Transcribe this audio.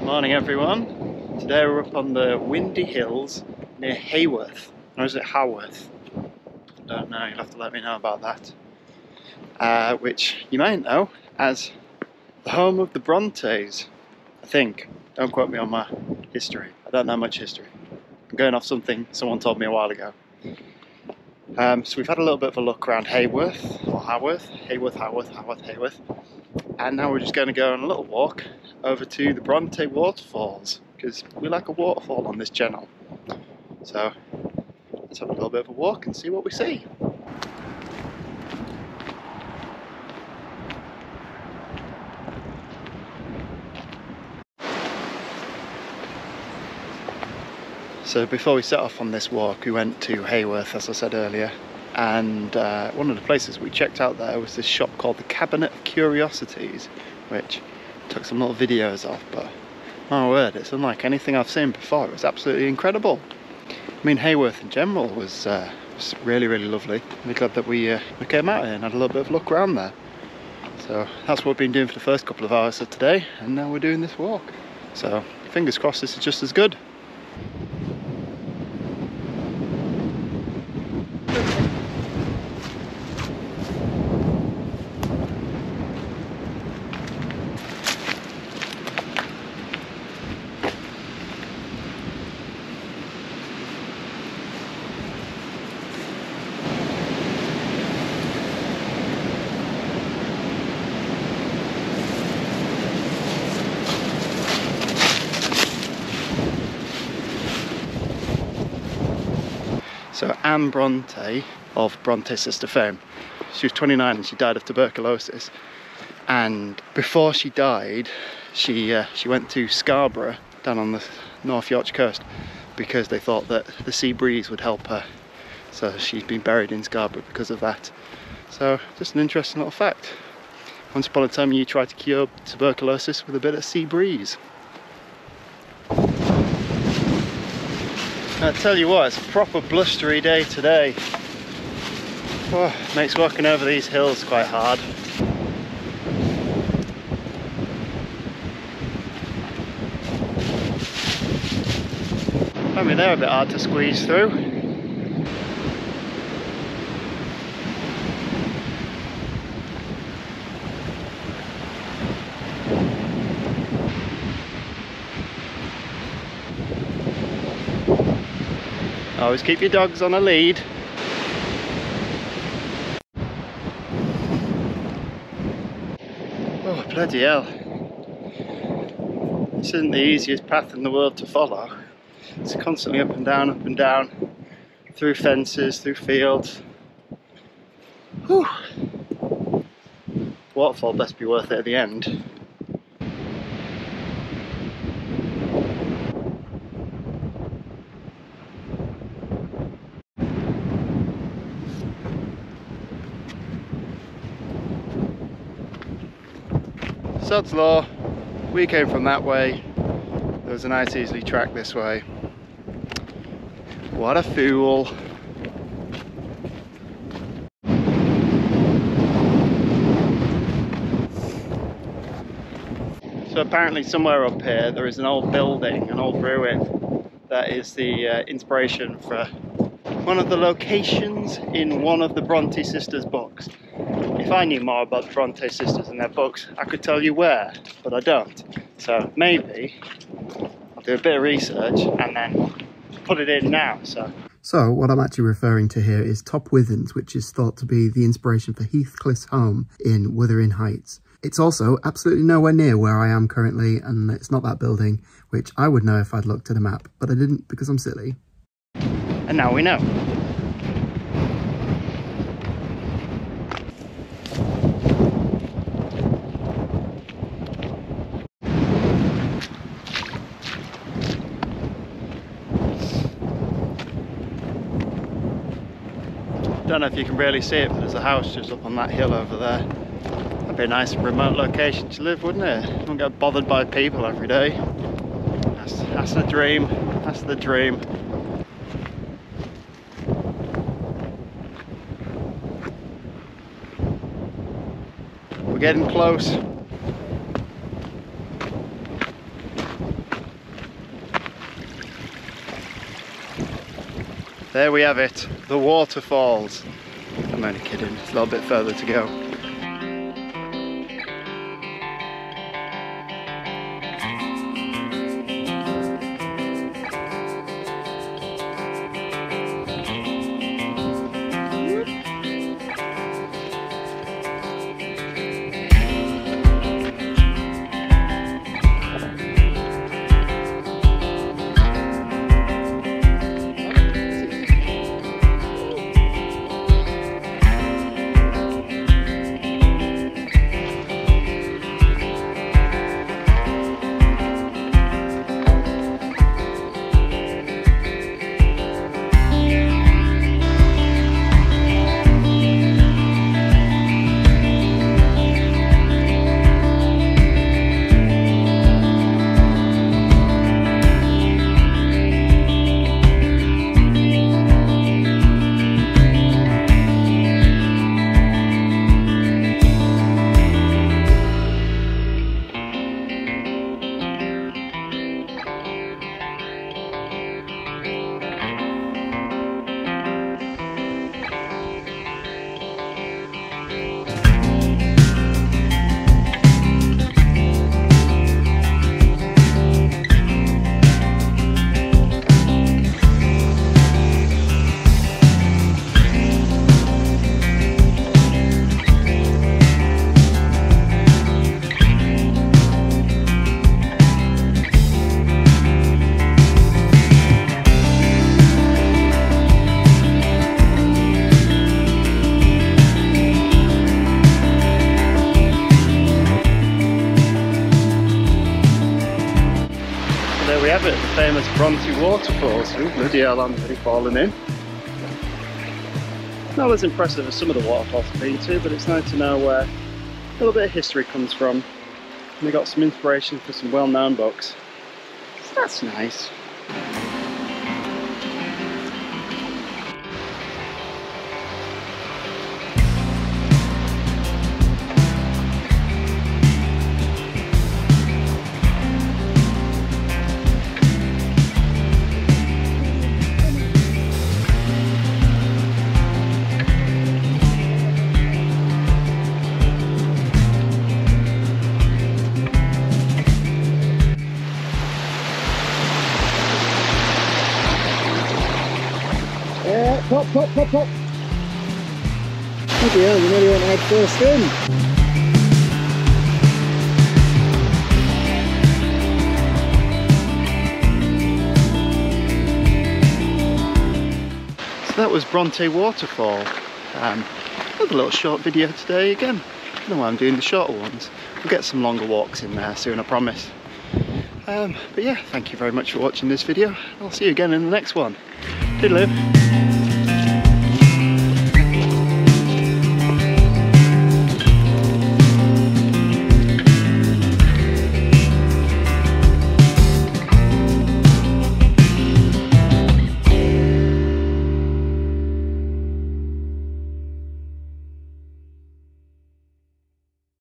Morning everyone. Today we're up on the windy hills near Haworth. Or is it Haworth? I don't know, you'll have to let me know about that. Which you might know as the home of the Brontes, I think. Don't quote me on my history. I don't know much history. I'm going off something someone told me a while ago. So we've had a little bit of a look around Haworth, or Haworth, Haworth. And now we're just going to go on a little walk over to the Brontë waterfalls, because we like a waterfall on this channel. So let's have a little bit of a walk and see what we see. So before we set off on this walk, we went to Haworth, as I said earlier, and one of the places we checked out there was this shop called the Cabinet of Curiosities, which I took some little videos of, but my word, it's unlike anything I've seen before. It was absolutely incredible. I mean, Haworth in general was really, really lovely. I'm glad that we came out here and had a little bit of a look around there. So that's what we've been doing for the first couple of hours of today, and now we're doing this walk. So fingers crossed this is just as good. So Anne Brontë, of Brontë sister fame, she was 29 and she died of tuberculosis. And before she died, she went to Scarborough, down on the North Yorkshire coast, because they thought that the sea breeze would help her. So she's been buried in Scarborough because of that. So just an interesting little fact. Once upon a time you tried to cure tuberculosis with a bit of sea breeze. I tell you what, it's a proper blustery day today. Oh, makes walking over these hills quite hard. I mean, they're a bit hard to squeeze through. Always keep your dogs on a lead. Oh, bloody hell. This isn't the easiest path in the world to follow. It's constantly up and down, through fences, through fields. Whew. Waterfall best be worth it at the end. Sod's law, we came from that way. There was a nice easy track this way. What a fool. So apparently somewhere up here there is an old building, an old ruin, that is the inspiration for one of the locations in one of the Brontë sisters' books. If I knew more about the Brontë sisters and their books, I could tell you where, but I don't. So maybe I'll do a bit of research and then put it in now. So what I'm actually referring to here is Top Withens, which is thought to be the inspiration for Heathcliff's home in Wuthering Heights. It's also absolutely nowhere near where I am currently, and it's not that building, which I would know if I'd looked at a map, but I didn't because I'm silly. And now we know. Don't know if you can really see it, but there's a house just up on that hill over there. That'd be a nice remote location to live, wouldn't it? You don't get bothered by people every day. That's the dream. That's the dream. We're getting close. There we have it, the waterfalls. I'm only kidding, it's a little bit further to go. There we have it, the famous Brontë waterfalls. Ooh, bloody hell, I'm really falling in. Not as impressive as some of the waterfalls I've been to, but it's nice to know where a little bit of history comes from. And we got some inspiration for some well-known books. So that's nice. Pop, pop, pop, pop. Bloody hell, you really want to head first in. So that was Brontë Waterfall. Another little short video today again. I don't know why I'm doing the shorter ones. We'll get some longer walks in there soon, I promise. But yeah, thank you very much for watching this video. I'll see you again in the next one. Toodaloo.